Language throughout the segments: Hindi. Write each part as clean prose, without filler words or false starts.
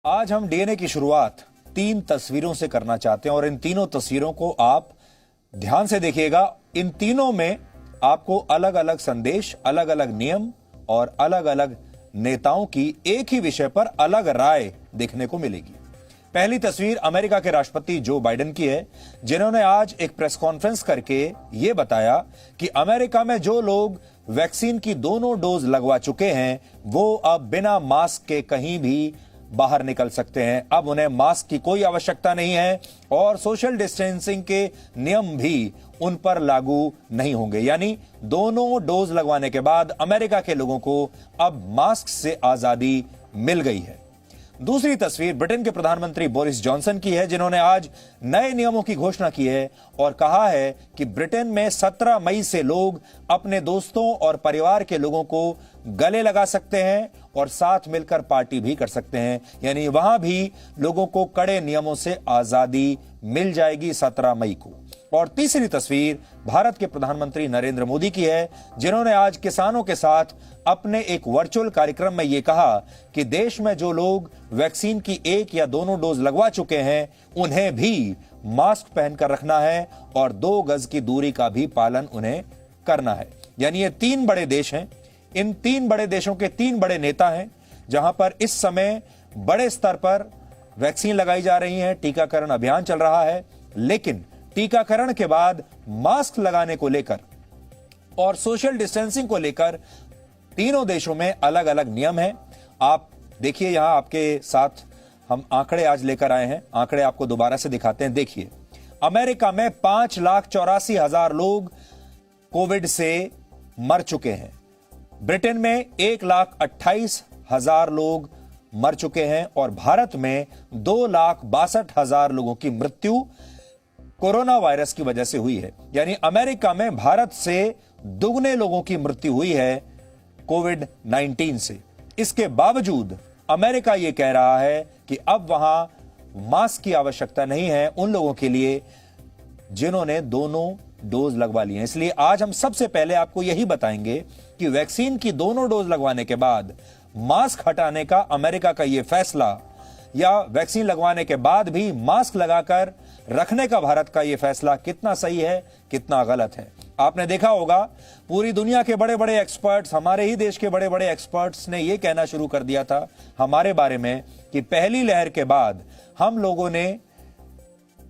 आज हम डीएनए की शुरुआत 3 तस्वीरों से करना चाहते हैं और इन तीनों तस्वीरों को आप ध्यान से देखिएगा। इन तीनों में आपको अलग अलग संदेश, अलग अलग नियम और अलग अलग नेताओं की एक ही विषय पर अलग राय देखने को मिलेगी। पहली तस्वीर अमेरिका के राष्ट्रपति जो बाइडेन की है, जिन्होंने आज एक प्रेस कॉन्फ्रेंस करके यह बताया कि अमेरिका में जो लोग वैक्सीन की दोनों डोज लगवा चुके हैं वो अब बिना मास्क के कहीं भी बाहर निकल सकते हैं। अब उन्हें मास्क की कोई आवश्यकता नहीं है और सोशल डिस्टेंसिंग के नियम भी उन पर लागू नहीं होंगे। यानी दोनों डोज लगवाने के बाद अमेरिका के लोगों को अब मास्क से आजादी मिल गई है। दूसरी तस्वीर ब्रिटेन के प्रधानमंत्री बोरिस जॉनसन की है, जिन्होंने आज नए नियमों की घोषणा की है और कहा है कि ब्रिटेन में 17 मई से लोग अपने दोस्तों और परिवार के लोगों को गले लगा सकते हैं और साथ मिलकर पार्टी भी कर सकते हैं। यानी वहां भी लोगों को कड़े नियमों से आजादी मिल जाएगी 17 मई को। और तीसरी तस्वीर भारत के प्रधानमंत्री नरेंद्र मोदी की है, जिन्होंने आज किसानों के साथ अपने एक वर्चुअल कार्यक्रम में यह कहा कि देश में जो लोग वैक्सीन की एक या दोनों डोज लगवा चुके हैं उन्हें भी मास्क पहनकर रखना है और 2 गज की दूरी का भी पालन उन्हें करना है। यानी ये 3 बड़े देश हैं। इन 3 बड़े देशों के 3 बड़े नेता हैं, जहां पर इस समय बड़े स्तर पर वैक्सीन लगाई जा रही है, टीकाकरण अभियान चल रहा है। लेकिन टीकाकरण के बाद मास्क लगाने को लेकर और सोशल डिस्टेंसिंग को लेकर तीनों देशों में अलग अलग नियम हैं। आप देखिए, यहां आपके साथ हम आंकड़े आज लेकर आए हैं। आंकड़े आपको दोबारा से दिखाते हैं। देखिए, अमेरिका में 5,84,000 लोग कोविड से मर चुके हैं। ब्रिटेन में 1,28,000 लोग मर चुके हैं और भारत में 2,62,000 लोगों की मृत्यु कोरोना वायरस की वजह से हुई है। यानी अमेरिका में भारत से दुगने लोगों की मृत्यु हुई है कोविड-19 से। इसके बावजूद अमेरिका यह कह रहा है कि अब वहां मास्क की आवश्यकता नहीं है उन लोगों के लिए जिन्होंने दोनों डोज लगवा ली है। इसलिए आज हम सबसे पहले आपको यही बताएंगे कि वैक्सीन की दोनों डोज लगवाने के बाद मास्क हटाने का अमेरिका का यह फैसला या वैक्सीन लगवाने के बाद भी मास्क लगाकर रखने का भारत का यह फैसला कितना सही है, कितना गलत है। आपने देखा होगा पूरी दुनिया के बड़े बड़े एक्सपर्ट्स, हमारे ही देश के बड़े बड़े एक्सपर्ट्स ने यह कहना शुरू कर दिया था हमारे बारे में कि पहली लहर के बाद हम लोगों ने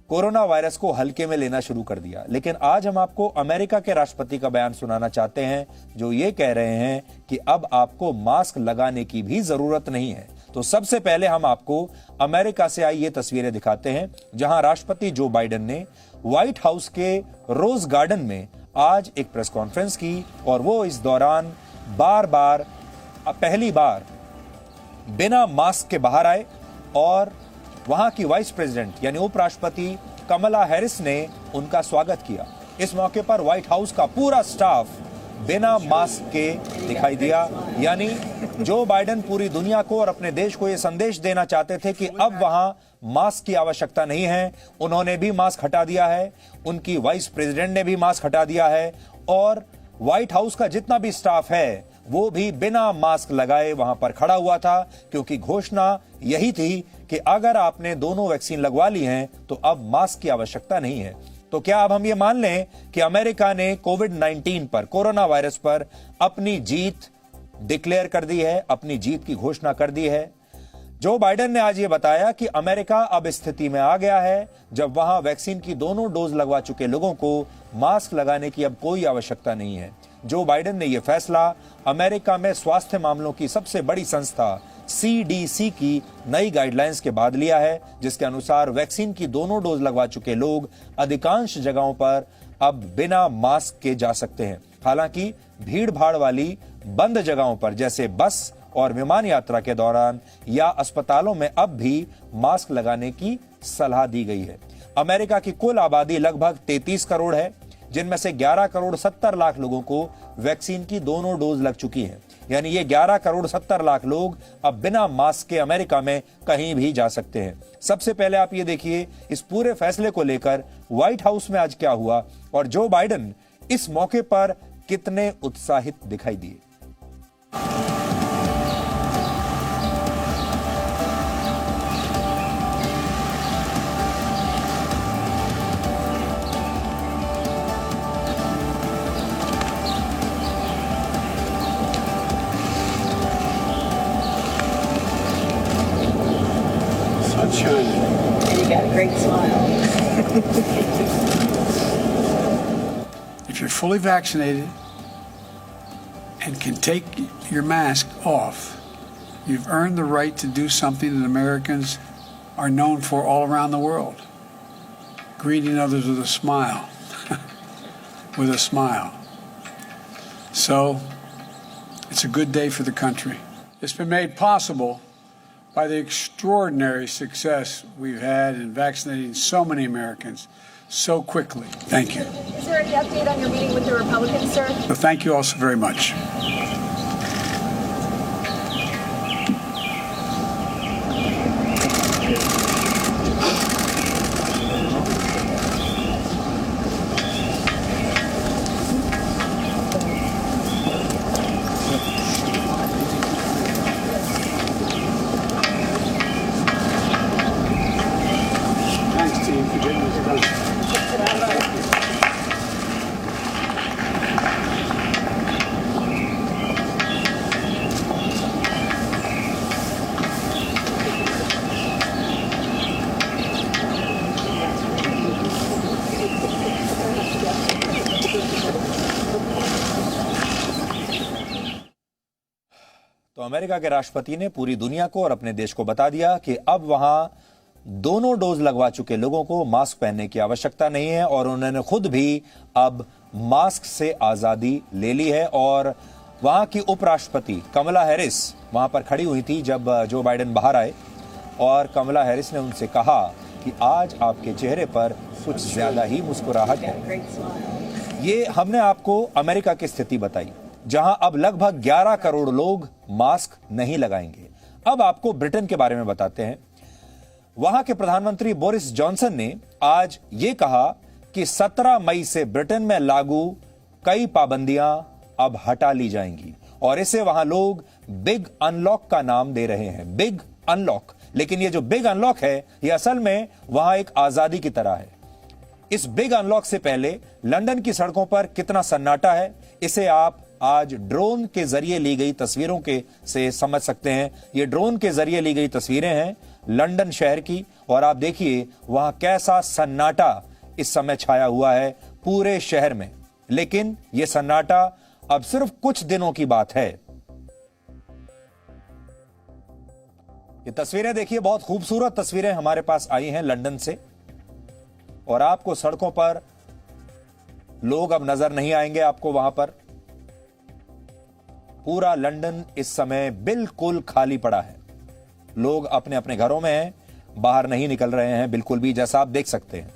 कोरोना वायरस को हल्के में लेना शुरू कर दिया। लेकिन आज हम आपको अमेरिका के राष्ट्रपति का बयान सुनाना चाहते हैं, जो ये कह रहे हैं कि अब आपको मास्क लगाने की भी जरूरत नहीं है। तो सबसे पहले हम आपको अमेरिका से आई ये तस्वीरें दिखाते हैं, जहां राष्ट्रपति जो बाइडेन ने व्हाइट हाउस के रोज गार्डन में आज एक प्रेस कॉन्फ्रेंस की और वो इस दौरान पहली बार बिना मास्क के बाहर आए और वहां की वाइस प्रेसिडेंट यानी उपराष्ट्रपति कमला हैरिस ने उनका स्वागत किया। इस मौके पर व्हाइट हाउस का पूरा स्टाफ बिना मास्क के दिखाई दिया। यानी जो बाइडेन पूरी दुनिया को और अपने देश को यह संदेश देना चाहते थे कि अब वहां मास्क की आवश्यकता नहीं है, उन्होंने भी मास्क हटा दिया है, उनकी वाइस प्रेसिडेंट ने भी मास्क हटा दिया है और व्हाइट हाउस का जितना भी स्टाफ है वो भी बिना मास्क लगाए वहां पर खड़ा हुआ था, क्योंकि घोषणा यही थी कि अगर आपने दोनों वैक्सीन लगवा ली हैं तो अब मास्क की आवश्यकता नहीं है। तो क्या अब हम ये मान लें कि अमेरिका ने कोविड-19 पर, कोरोना वायरस पर अपनी जीत डिक्लेयर कर दी है, अपनी जीत की घोषणा कर दी है? जो बाइडेन ने आज ये बताया कि अमेरिका अब स्थिति में आ गया है जब वहां वैक्सीन की दोनों डोज लगवा चुके लोगों को मास्क लगाने की अब कोई आवश्यकता नहीं है। जो बाइडेन ने यह फैसला अमेरिका में स्वास्थ्य मामलों की सबसे बड़ी संस्था CDC की नई गाइडलाइंस के बाद लिया है, जिसके अनुसार वैक्सीन की दोनों डोज लगवा चुके लोग अधिकांश जगहों पर अब बिना मास्क के जा सकते हैं। हालांकि भीड़ भाड़ वाली बंद जगहों पर जैसे बस और विमान यात्रा के दौरान या अस्पतालों में अब भी मास्क लगाने की सलाह दी गई है। अमेरिका की कुल आबादी लगभग 33 करोड़ है, जिनमें से 11 करोड़ 70 लाख लोगों को वैक्सीन की दोनों डोज लग चुकी है। यानी ये 11 करोड़ 70 लाख लोग अब बिना मास्क के अमेरिका में कहीं भी जा सकते हैं। सबसे पहले आप ये देखिए इस पूरे फैसले को लेकर व्हाइट हाउस में आज क्या हुआ और जो बाइडेन इस मौके पर कितने उत्साहित दिखाई दिए। sunshine. And you got a great smile. If you're fully vaccinated and can take your mask off, you've earned the right to do something that Americans are known for all around the world. Greeting others with a smile. With a smile. So, it's a good day for the country. It's been made possible by the extraordinary success we've had in vaccinating so many Americans so quickly. Thank you. Is there any update on your meeting with the Republicans, sir? Well, thank you all so very much. Thanks, team, for getting this done. तो अमेरिका के राष्ट्रपति ने पूरी दुनिया को और अपने देश को बता दिया कि अब वहां दोनों डोज लगवा चुके लोगों को मास्क पहनने की आवश्यकता नहीं है और उन्होंने खुद भी अब मास्क से आजादी ले ली है। और वहां की उपराष्ट्रपति कमला हैरिस वहां पर खड़ी हुई थी जब जो बाइडेन बाहर आए और कमला हैरिस ने उनसे कहा कि आज आपके चेहरे पर कुछ ज्यादा ही मुस्कुराहट है। ये हमने आपको अमेरिका की स्थिति बताई जहां अब लगभग 11 करोड़ लोग मास्क नहीं लगाएंगे। अब आपको ब्रिटेन के बारे में बताते हैं। वहां के प्रधानमंत्री बोरिस जॉनसन ने आज यह कहा कि 17 मई से ब्रिटेन में लागू कई पाबंदियां अब हटा ली जाएंगी और इसे वहां लोग बिग अनलॉक का नाम दे रहे हैं, बिग अनलॉक। लेकिन ये जो बिग अनलॉक है ये असल में वहां एक आजादी की तरह है। इस बिग अनलॉक से पहले लंदन की सड़कों पर कितना सन्नाटा है इसे आप आज ड्रोन के जरिए ली गई तस्वीरों के से समझ सकते हैं। ये ड्रोन के जरिए ली गई तस्वीरें हैं लंदन शहर की और आप देखिए वहां कैसा सन्नाटा इस समय छाया हुआ है पूरे शहर में। लेकिन यह सन्नाटा अब सिर्फ कुछ दिनों की बात है। ये तस्वीरें देखिए, बहुत खूबसूरत तस्वीरें हमारे पास आई हैं लंदन से और आपको सड़कों पर लोग अब नजर नहीं आएंगे। आपको वहां पर पूरा लंदन इस समय बिल्कुल खाली पड़ा है। लोग अपने अपने घरों में हैं, बाहर नहीं निकल रहे हैं बिल्कुल भी, जैसा आप देख सकते हैं।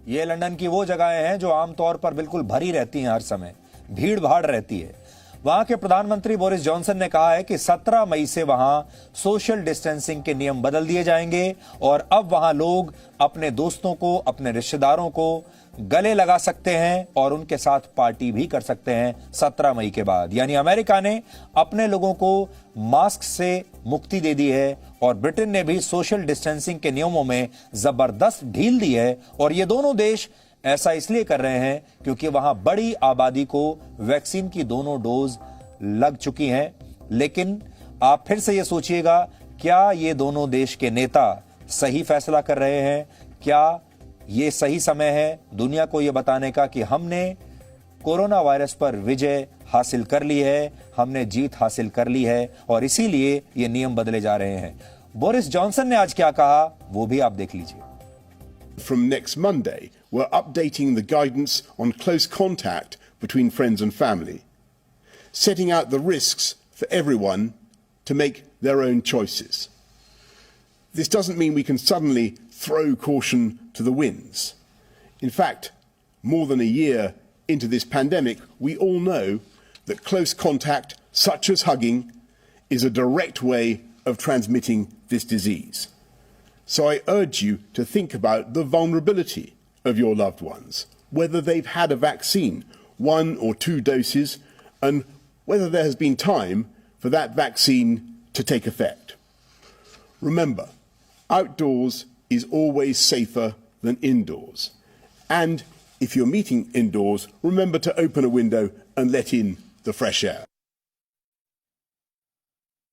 ये लंदन की वो जगहें हैं जो आमतौर पर बिल्कुल भरी रहती हैं, हर समय भीड़ भाड़ रहती है। वहां के प्रधानमंत्री बोरिस जॉनसन ने कहा है कि 17 मई से वहां सोशल डिस्टेंसिंग के नियम बदल दिए जाएंगे और अब वहां लोग अपने दोस्तों को, अपने रिश्तेदारों को गले लगा सकते हैं और उनके साथ पार्टी भी कर सकते हैं 17 मई के बाद। यानी अमेरिका ने अपने लोगों को मास्क से मुक्ति दे दी है और ब्रिटेन ने भी सोशल डिस्टेंसिंग के नियमों में जबरदस्त ढील दी है। और ये दोनों देश ऐसा इसलिए कर रहे हैं क्योंकि वहां बड़ी आबादी को वैक्सीन की दोनों डोज लग चुकी हैं। लेकिन आप फिर से यह सोचिएगा, क्या ये दोनों देश के नेता सही फैसला कर रहे हैं? क्या ये सही समय है दुनिया को यह बताने का कि हमने कोरोना वायरस पर विजय हासिल कर ली है, हमने जीत हासिल कर ली है और इसीलिए ये नियम बदले जा रहे हैं। बोरिस जॉनसन ने आज क्या कहा वो भी आप देख लीजिए। From next Monday, we're updating the guidance on close contact between friends and family, setting out the risks for everyone to make their own choices. This doesn't mean we can suddenly throw caution to the winds. In fact, more than a year into this pandemic, we all know that close contact, such as hugging, is a direct way of transmitting this disease. So I urge you to think about the vulnerability of your loved ones, whether they've had a vaccine, 1 or 2 doses, and whether there has been time for that vaccine to take effect. Remember, outdoors is always safer than indoors. And if you're meeting indoors, remember to open a window and let in the fresh air.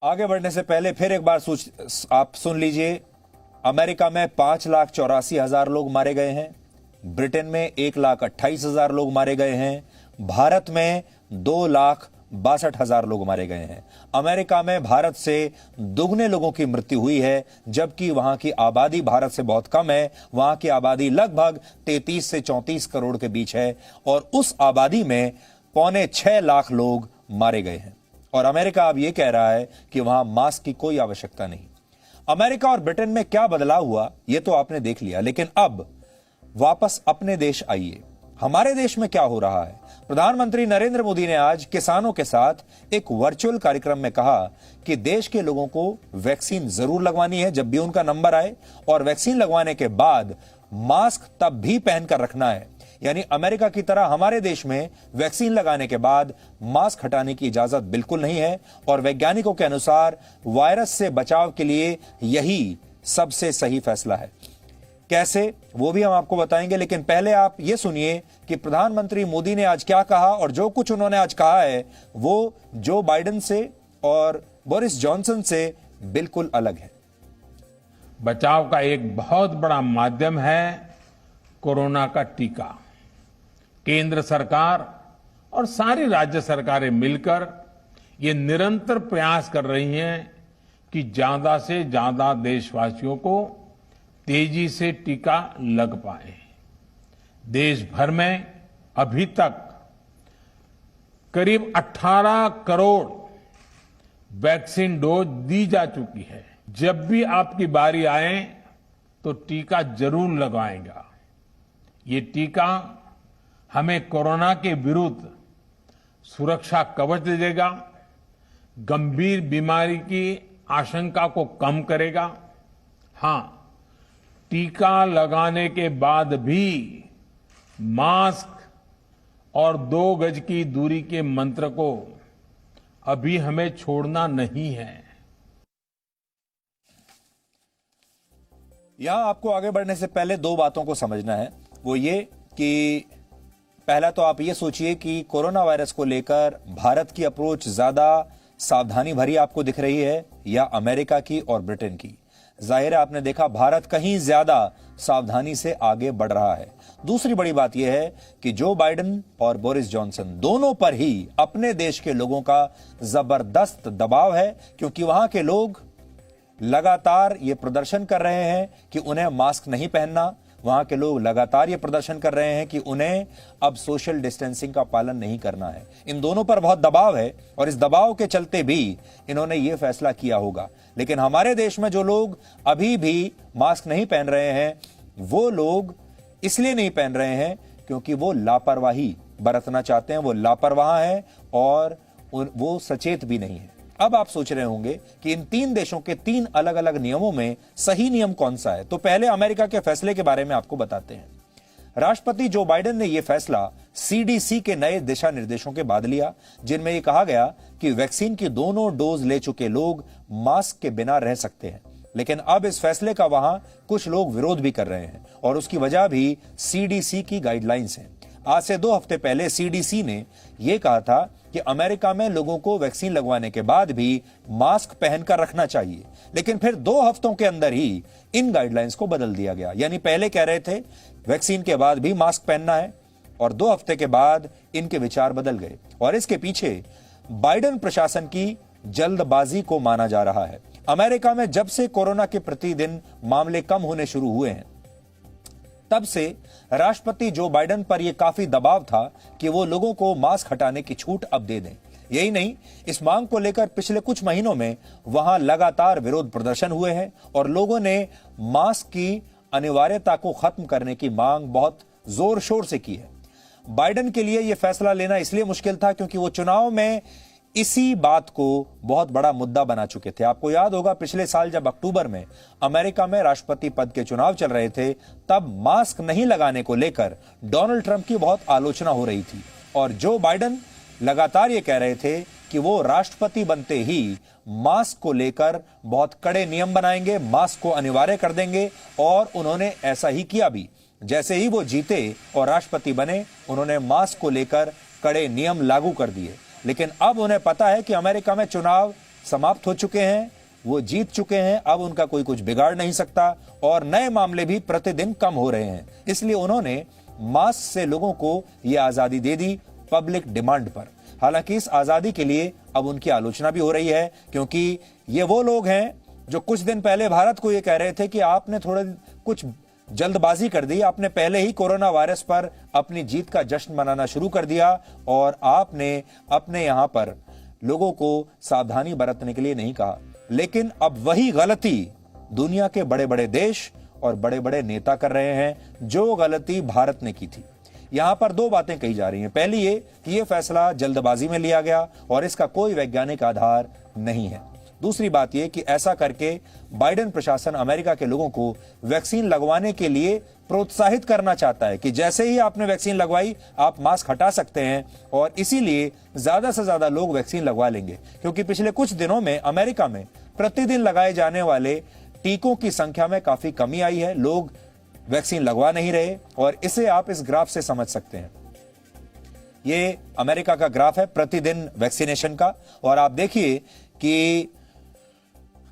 आगे बढ़ने से पहले फिर एक बार आप सुन लीजिए। अमेरिका में 5,84,000 लोग मारे गए हैं, ब्रिटेन में 1,28,000 लोग मारे गए हैं, भारत में 2,62,000 लोग मारे गए हैं। अमेरिका में भारत से दुगने लोगों की मृत्यु हुई है, जबकि वहां की आबादी भारत से बहुत कम है। वहां की आबादी लगभग 33 से 34 करोड़ के बीच है और उस आबादी में 5.25 लाख लोग मारे गए हैं। और अमेरिका अब यह कह रहा है कि वहां मास्क की कोई आवश्यकता नहीं। अमेरिका और ब्रिटेन में क्या बदलाव हुआ यह तो आपने देख लिया, लेकिन अब वापस अपने देश आइए। हमारे देश में क्या हो रहा है? प्रधानमंत्री नरेंद्र मोदी ने आज किसानों के साथ एक वर्चुअल कार्यक्रम में कहा कि देश के लोगों को वैक्सीन जरूर लगवानी है जब भी उनका नंबर आए, और वैक्सीन लगवाने के बाद मास्क तब भी पहनकर रखना है। यानी अमेरिका की तरह हमारे देश में वैक्सीन लगाने के बाद मास्क हटाने की इजाजत बिल्कुल नहीं है, और वैज्ञानिकों के अनुसार वायरस से बचाव के लिए यही सबसे सही फैसला है। कैसे, वो भी हम आपको बताएंगे, लेकिन पहले आप ये सुनिए कि प्रधानमंत्री मोदी ने आज क्या कहा। और जो कुछ उन्होंने आज कहा है वो जो बाइडेन से और बोरिस जॉनसन से बिल्कुल अलग है। बचाव का एक बहुत बड़ा माध्यम है कोरोना का टीका। केंद्र सरकार और सारी राज्य सरकारें मिलकर ये निरंतर प्रयास कर रही हैं कि ज्यादा से ज्यादा देशवासियों को तेजी से टीका लग पाए। देश भर में अभी तक करीब 18 करोड़ वैक्सीन डोज दी जा चुकी है। जब भी आपकी बारी आए तो टीका जरूर लगवाएगा। ये टीका हमें कोरोना के विरुद्ध सुरक्षा कवच देगा, गंभीर बीमारी की आशंका को कम करेगा। हां, टीका लगाने के बाद भी मास्क और 2 गज की दूरी के मंत्र को अभी हमें छोड़ना नहीं है। यहां आपको आगे बढ़ने से पहले 2 बातों को समझना है। वो ये कि पहला तो आप ये सोचिए कि कोरोना वायरस को लेकर भारत की अप्रोच ज्यादा सावधानी भरी आपको दिख रही है या अमेरिका की और ब्रिटेन की। जाहिर है आपने देखा भारत कहीं ज्यादा सावधानी से आगे बढ़ रहा है। दूसरी बड़ी बात यह है कि जो बाइडेन और बोरिस जॉनसन दोनों पर ही अपने देश के लोगों का जबरदस्त दबाव है, क्योंकि वहां के लोग लगातार ये प्रदर्शन कर रहे हैं कि उन्हें मास्क नहीं पहनना। वहां के लोग लगातार ये प्रदर्शन कर रहे हैं कि उन्हें अब सोशल डिस्टेंसिंग का पालन नहीं करना है। इन दोनों पर बहुत दबाव है और इस दबाव के चलते भी इन्होंने ये फैसला किया होगा। लेकिन हमारे देश में जो लोग अभी भी मास्क नहीं पहन रहे हैं, वो लोग इसलिए नहीं पहन रहे हैं क्योंकि वो लापरवाही बरतना चाहते हैं, वो लापरवाह हैं और वो सचेत भी नहीं है। अब आप सोच रहे होंगे कि इन 3 देशों के 3 अलग अलग नियमों में सही नियम कौन सा है। तो पहले अमेरिका के फैसले के बारे में आपको बताते हैं। राष्ट्रपति जो बाइडेन ने यह फैसला सीडीसी के नए दिशा निर्देशों के बाद लिया, जिनमें यह कहा गया कि वैक्सीन की दोनों डोज ले चुके लोग मास्क के बिना रह सकते हैं। लेकिन अब इस फैसले का वहां कुछ लोग विरोध भी कर रहे हैं और उसकी वजह भी सीडीसी की गाइडलाइंस है। आज से 2 हफ्ते पहले सीडीसी ने यह कहा था कि अमेरिका में लोगों को वैक्सीन लगवाने के बाद भी मास्क पहनकर रखना चाहिए, लेकिन फिर 2 हफ्तों के अंदर ही इन गाइडलाइंस को बदल दिया गया। यानी पहले कह रहे थे वैक्सीन के बाद भी मास्क पहनना है और 2 हफ्ते के बाद इनके विचार बदल गए। और इसके पीछे बाइडेन प्रशासन की जल्दबाजी को माना जा रहा है। अमेरिका में जब से कोरोना के प्रतिदिन मामले कम होने शुरू हुए हैं, तब से राष्ट्रपति जो बाइडेन पर यह काफी दबाव था कि वो लोगों को मास्क हटाने की छूट अब दे दें। यही नहीं, इस मांग को लेकर पिछले कुछ महीनों में वहां लगातार विरोध प्रदर्शन हुए हैं और लोगों ने मास्क की अनिवार्यता को खत्म करने की मांग बहुत जोर शोर से की है। बाइडेन के लिए यह फैसला लेना इसलिए मुश्किल था क्योंकि वो चुनाव में इसी बात को बहुत बड़ा मुद्दा बना चुके थे। आपको याद होगा पिछले साल जब अक्टूबर में अमेरिका में राष्ट्रपति पद के चुनाव चल रहे थे, तब मास्क नहीं लगाने को लेकर डोनाल्ड ट्रंप की बहुत आलोचना हो रही थी और जो बाइडेन लगातार ये कह रहे थे कि वो राष्ट्रपति बनते ही मास्क को लेकर बहुत कड़े नियम बनाएंगे, मास्क को अनिवार्य कर देंगे और उन्होंने ऐसा ही किया भी। जैसे ही वो जीते और राष्ट्रपति बने, उन्होंने मास्क को लेकर कड़े नियम लागू कर दिए। लेकिन अब उन्हें पता है कि अमेरिका में चुनाव समाप्त हो चुके हैं, वो जीत चुके हैं, अब उनका कोई कुछ बिगाड़ नहीं सकता और नए मामले भी प्रतिदिन कम हो रहे हैं। इसलिए उन्होंने मास्क से लोगों को यह आजादी दे दी पब्लिक डिमांड पर। हालांकि इस आजादी के लिए अब उनकी आलोचना भी हो रही है, क्योंकि ये वो लोग हैं जो कुछ दिन पहले भारत को ये कह रहे थे कि आपने थोड़ा कुछ जल्दबाजी कर दी, आपने पहले ही कोरोना वायरस पर अपनी जीत का जश्न मनाना शुरू कर दिया और आपने अपने यहां पर लोगों को सावधानी बरतने के लिए नहीं कहा। लेकिन अब वही गलती दुनिया के बड़े बड़े देश और बड़े बड़े नेता कर रहे हैं, जो गलती भारत ने की थी। यहां पर दो बातें कही जा रही हैं। पहली ये कि यह फैसला जल्दबाजी में लिया गया और इसका कोई वैज्ञानिक आधार नहीं है। दूसरी बात यह कि ऐसा करके बाइडेन प्रशासन अमेरिका के लोगों को वैक्सीन लगवाने के लिए प्रोत्साहित करना चाहता है कि जैसे ही आपने वैक्सीन लगवाई आप मास्क हटा सकते हैं, और इसीलिए ज्यादा से ज्यादा लोग वैक्सीन लगवा लेंगे। क्योंकि पिछले कुछ दिनों में अमेरिका में प्रतिदिन लगाए जाने वाले टीकों की संख्या में काफी कमी आई है, लोग वैक्सीन लगवा नहीं रहे, और इसे आप इस ग्राफ से समझ सकते हैं। ये अमेरिका का ग्राफ है प्रतिदिन वैक्सीनेशन का, और आप देखिए कि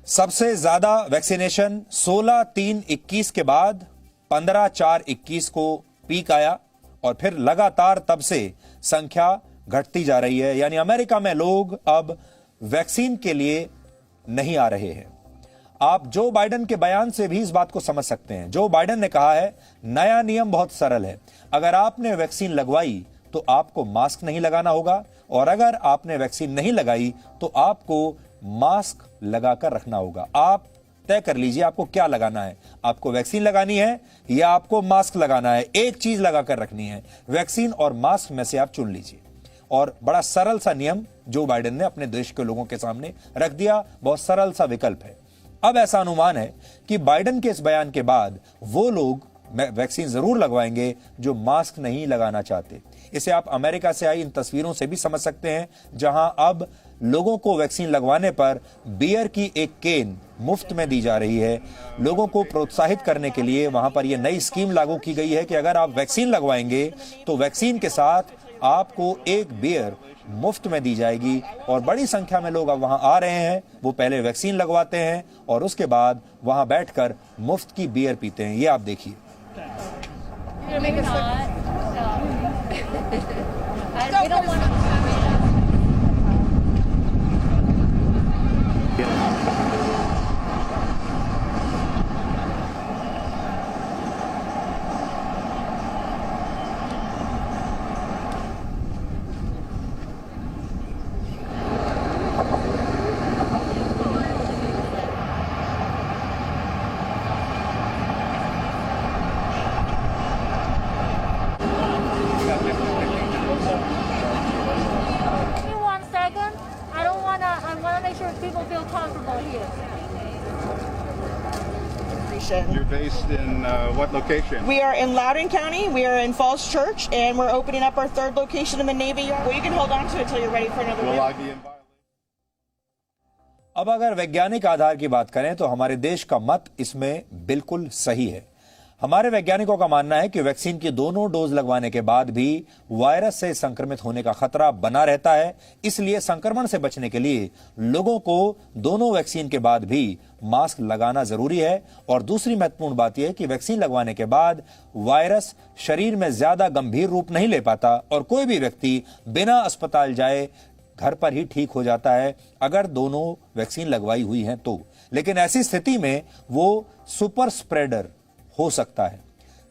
सबसे ज्यादा वैक्सीनेशन 16/3/21 के बाद 15/4/21 को पीक आया और फिर लगातार तब से संख्या घटती जा रही है। यानी अमेरिका में लोग अब वैक्सीन के लिए नहीं आ रहे हैं। आप जो बाइडेन के बयान से भी इस बात को समझ सकते हैं। जो बाइडेन ने कहा है, नया नियम बहुत सरल है, अगर आपने वैक्सीन लगवाई तो आपको मास्क नहीं लगाना होगा, और अगर आपने वैक्सीन नहीं लगाई तो आपको मास्क लगाकर रखना होगा। आप तय कर लीजिए आपको क्या लगाना है, आपको वैक्सीन लगानी है या आपको मास्क लगाना है। एक चीज लगाकर रखनी है, वैक्सीन और मास्क में से आप चुन लीजिए। और बड़ा सरल सा नियम जो बाइडेन ने अपने देश के लोगों के सामने रख दिया, बहुत सरल सा विकल्प है। अब ऐसा अनुमान है कि बाइडेन के इस बयान के बाद वो लोग वैक्सीन जरूर लगवाएंगे जो मास्क नहीं लगाना चाहते। इसे आप अमेरिका से आई इन तस्वीरों से भी समझ सकते हैं, जहां अब लोगों को वैक्सीन लगवाने पर बियर की एक केन मुफ्त में दी जा रही है। लोगों को प्रोत्साहित करने के लिए वहां पर यह नई स्कीम लागू की गई है कि अगर आप वैक्सीन लगवाएंगे तो वैक्सीन के साथ आपको एक बियर मुफ्त में दी जाएगी। और बड़ी संख्या में लोग अब वहां आ रहे हैं, वो पहले वैक्सीन लगवाते हैं और उसके बाद वहां बैठकर मुफ्त की बियर पीते हैं। ये आप देखिए। Give me 1 second. I want to make sure people feel comfortable here. You're based in what location? We are in Loudoun County. We are in Falls Church, and we're opening up our third location in the Navy Yard. Well, you can hold on to it until you're ready for another Will I round. be in violation? अब अगर वैज्ञानिक आधार की बात करें तो हमारे देश का मत इसमें बिल्कुल सही है। हमारे वैज्ञानिकों का मानना है कि वैक्सीन की दोनों डोज लगवाने के बाद भी वायरस से संक्रमित होने का खतरा बना रहता है। इसलिए संक्रमण से बचने के लिए लोगों को दोनों वैक्सीन के बाद भी मास्क लगाना जरूरी है। और दूसरी महत्वपूर्ण बात यह है कि वैक्सीन लगवाने के बाद वायरस शरीर में ज्यादा गंभीर रूप नहीं ले पाता और कोई भी व्यक्ति बिना अस्पताल जाए घर पर ही ठीक हो जाता है अगर दोनों वैक्सीन लगवाई हुई हैं तो। लेकिन ऐसी स्थिति में वो सुपर स्प्रेडर हो सकता है।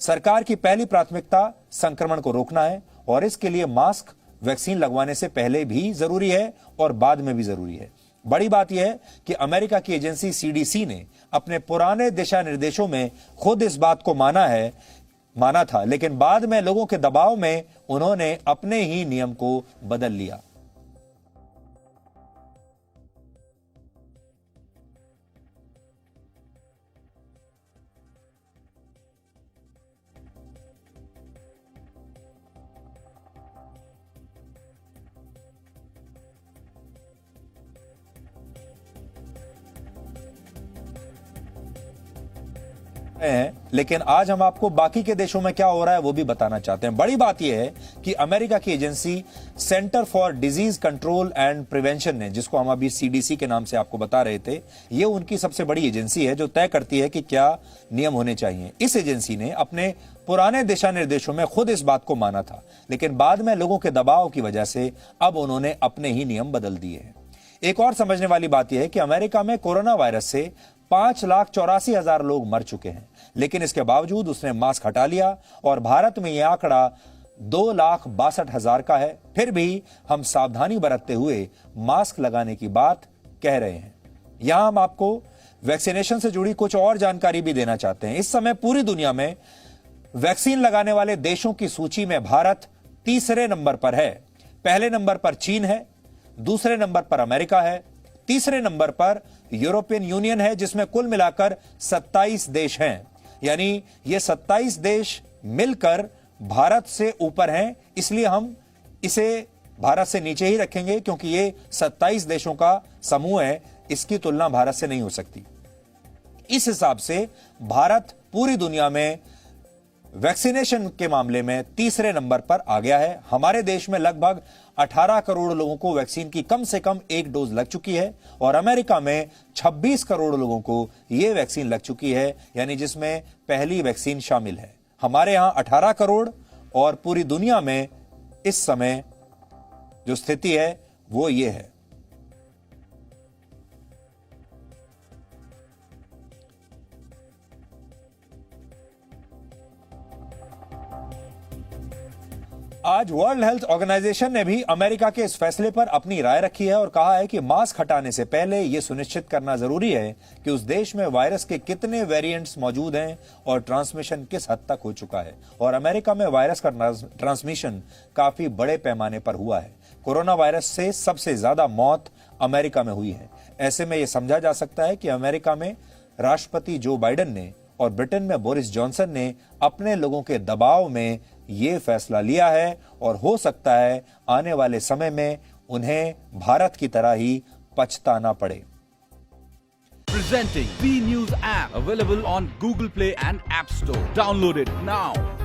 सरकार की पहली प्राथमिकता संक्रमण को रोकना है और इसके लिए मास्क वैक्सीन लगवाने से पहले भी जरूरी है और बाद में भी जरूरी है। बड़ी बात यह है कि अमेरिका की एजेंसी CDC ने अपने पुराने दिशा निर्देशों में खुद इस बात को माना था, लेकिन बाद में लोगों के दबाव में उन्होंने अपने ही नियम को बदल लिया। लेकिन आज हम आपको बाकी के देशों में क्या हो रहा है वो भी बताना चाहते हैं। बड़ी बात यह है कि अमेरिका की agency centre for disease control and prevention ने, जिसको हम अभी सीडीसी के नाम से आपको बता रहे थे, ये उनकी सबसे बड़ी एजेंसी है जो तय करती है कि क्या नियम होने चाहिए। इस एजेंसी ने अपने पुराने दिशा निर्देशों में खुद इस बात को माना था, लेकिन बाद में लोगों के दबाव की वजह से अब उन्होंने अपने ही नियम बदल दिए हैं। एक और समझने वाली बात यह है कि अमेरिका में कोरोना वायरस से 5,84,000 लोग मर चुके हैं, लेकिन इसके बावजूद उसने मास्क हटा लिया और भारत में यह आंकड़ा 2,62,000 का है। फिर भी हम सावधानी बरतते हुए मास्क लगाने की बात कह रहे हैं। यहां हम आपको वैक्सीनेशन से जुड़ी कुछ और जानकारी भी देना चाहते हैं। इस समय पूरी दुनिया में वैक्सीन लगाने वाले देशों की सूची में भारत तीसरे नंबर पर है। पहले नंबर पर चीन है, दूसरे नंबर पर अमेरिका है, तीसरे नंबर पर यूरोपियन यूनियन है, जिसमें कुल मिलाकर 27 देश हैं। यानी ये 27 देश मिलकर भारत से ऊपर हैं, इसलिए हम इसे भारत से नीचे ही रखेंगे, क्योंकि ये 27 देशों का समूह है, इसकी तुलना भारत से नहीं हो सकती। इस हिसाब से भारत पूरी दुनिया में वैक्सीनेशन के मामले में तीसरे नंबर पर आ गया है। हमारे देश में लगभग 18 करोड़ लोगों को वैक्सीन की कम से कम एक डोज लग चुकी है और अमेरिका में 26 करोड़ लोगों को यह वैक्सीन लग चुकी है, यानी जिसमें पहली वैक्सीन शामिल है। हमारे यहां 18 करोड़ और पूरी दुनिया में इस समय जो स्थिति है वो ये है। आज वर्ल्ड हेल्थ ऑर्गेनाइजेशन ने भी अमेरिका के इस फैसले पर अपनी राय रखी है और कहा है कि मास्क हटाने से पहले यह सुनिश्चित करना जरूरी है कि उस देश में वायरस के कितने वेरिएंट्स मौजूद हैं और ट्रांसमिशन किस हद तक हो चुका है। और अमेरिका में वायरस का ट्रांसमिशन काफी बड़े पैमाने पर हुआ है। कोरोना वायरस से सबसे ज्यादा मौत अमेरिका में हुई है। ऐसे में यह समझा जा सकता है कि अमेरिका में राष्ट्रपति जो बाइडेन ने और ब्रिटेन में बोरिस जॉनसन ने अपने लोगों के दबाव में ये फैसला लिया है और हो सकता है आने वाले समय में उन्हें भारत की तरह ही पछताना पड़े। Presenting B News app available on Google Play and App Store. Download it now.